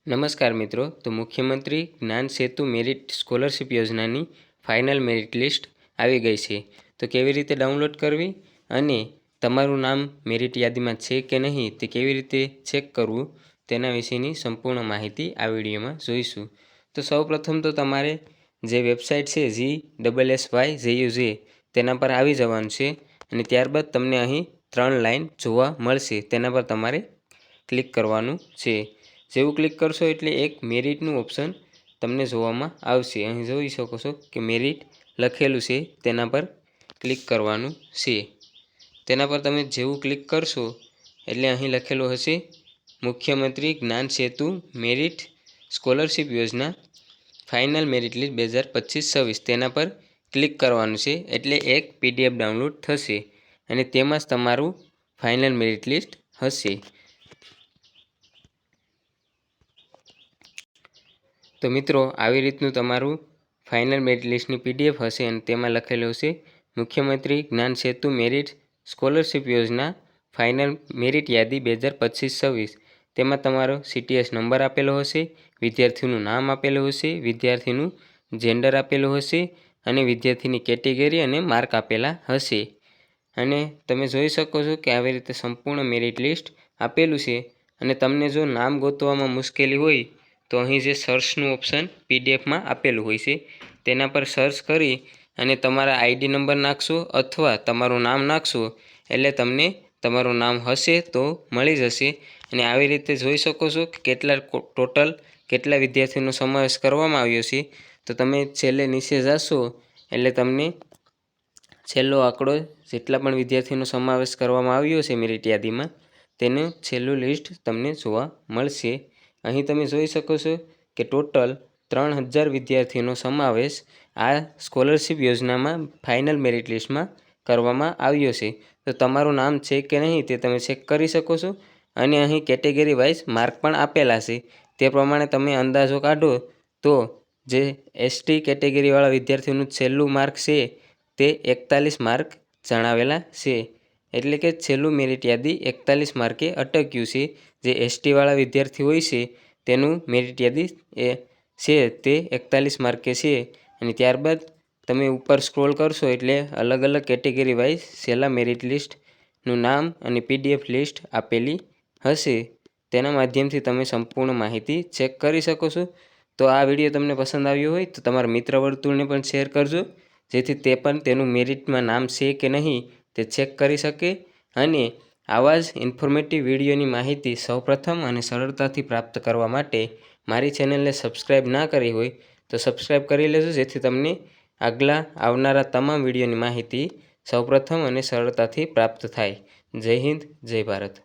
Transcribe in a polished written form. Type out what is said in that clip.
નમસ્કાર મિત્રો, તો મુખ્યમંત્રી જ્ઞાન સેતુ મેરિટ સ્કોલરશિપ યોજનાની ફાઇનલ મેરિટ લિસ્ટ આવી ગઈ છે. તો કેવી રીતે ડાઉનલોડ કરવી અને તમારું નામ મેરિટ યાદીમાં છે કે નહીં તે કેવી રીતે ચેક કરવું તેના વિશેની સંપૂર્ણ માહિતી આ વિડીયોમાં જોઈશું. તો સૌપ્રથમ તો તમારે જે વેબસાઇટ છે GSSYJUJ તેના પર આવી જવાનું છે અને ત્યારબાદ તમને અહીં 3 લાઇન જોવા મળશે. તેના પર તમારે ક્લિક કરવાનું છે. જેવું ક્લિક કરશો એટલે એક મેરિટનું ઓપ્શન તમને જોવામાં આવશે. અહીં જોઈ શકો છો કે મેરિટ લખેલું છે, તેના પર ક્લિક કરવાનું છે. તેના પર તમે જેવું ક્લિક કરશો એટલે અહીં લખેલું હશે મુખ્યમંત્રી જ્ઞાન સેતુ મેરિટ સ્કોલરશિપ યોજના ફાઇનલ મેરિટ લિસ્ટ 2025-26 તેના પર ક્લિક કરવાનું છે. એટલે એક PDF ડાઉનલોડ થશે અને તેમાં જ તમારું ફાઇનલ મેરિટ લિસ્ટ હશે. તો મિત્રો, આવી રીતનું તમારું ફાઇનલ મેરિટ લિસ્ટની PDF હશે અને તેમાં લખેલું હશે મુખ્યમંત્રી જ્ઞાન સેતુ મેરિટ સ્કોલરશિપ યોજના ફાઇનલ મેરિટ યાદી 2025-26. તેમાં તમારો CTS નંબર આપેલો હશે, વિદ્યાર્થીનું નામ આપેલું હશે, વિદ્યાર્થીનું જેન્ડર આપેલું હશે અને વિદ્યાર્થીની કેટેગરી અને માર્ક આપેલા હશે. અને તમે જોઈ શકો છો કે આવી રીતે સંપૂર્ણ મેરિટ લિસ્ટ આપેલું છે. અને તમને જો નામ ગોતવામાં મુશ્કેલી હોય તો અહીં જે સર્ચનું ઓપ્શન PDFમાં આપેલું હોય છે તેના પર સર્ચ કરી અને તમારા ID નંબર નાખશો અથવા તમારું નામ નાખશો એટલે તમને તમારું નામ હશે તો મળી જશે. અને આવી રીતે જોઈ શકો છો કે કેટલા વિદ્યાર્થીઓનો સમાવેશ કરવામાં આવ્યો છે. તો તમે છેલ્લે નીચે જશો એટલે તમને છેલ્લો આંકડો જેટલા પણ વિદ્યાર્થીઓનો સમાવેશ કરવામાં આવ્યો છે મેરિટ યાદીમાં તેનું છેલ્લું લિસ્ટ તમને જોવા મળશે. અહીં તમે જોઈ શકો છો કે ટોટલ 3000 વિદ્યાર્થીઓનો સમાવેશ આ સ્કોલરશિપ યોજનામાં ફાઇનલ મેરિટ લિસ્ટમાં કરવામાં આવ્યો છે. તો તમારું નામ છે કે નહીં તે તમે ચેક કરી શકો છો. અને અહીં કેટેગરી વાઇઝ માર્ક પણ આપેલા છે. તે પ્રમાણે તમે અંદાજો કાઢો તો જે ST કેટેગરીવાળા વિદ્યાર્થીઓનું છેલ્લું માર્ક છે તે 41 માર્ક જણાવેલા છે. એટલે કે છેલ્લું મેરિટ યાદી 41 માર્કે અટક્યું છે. જે STવાળા વિદ્યાર્થી હોય છે તેનું મેરિટ યાદી છે તે 41 માર્કે છે. અને ત્યારબાદ તમે ઉપર સ્ક્રોલ કરશો એટલે અલગ અલગ કેટેગરી વાઇઝ છેલ્લા મેરિટ લિસ્ટનું નામ અને PDF લિસ્ટ આપેલી હશે. તેના માધ્યમથી તમે સંપૂર્ણ માહિતી ચેક કરી શકો છો. તો આ વિડીયો તમને પસંદ આવ્યો હોય તો તમારા મિત્ર વર્તુળને પણ શેર કરજો, જેથી તે પણ તેનું મેરિટમાં નામ છે કે નહીં તે ચેક કરી શકે. અને આવા જ ઇન્ફોર્મેટિવ વિડીયોની માહિતી સૌપ્રથમ અને સરળતાથી પ્રાપ્ત કરવા માટે મારી ચેનલને સબસ્ક્રાઈબ ના કરી હોય તો સબસ્ક્રાઈબ કરી લેજો, જેથી તમને આગલા આવનારા તમામ વિડીયોની માહિતી સૌપ્રથમ અને સરળતાથી પ્રાપ્ત થાય. જય હિન્દ, જય ભારત.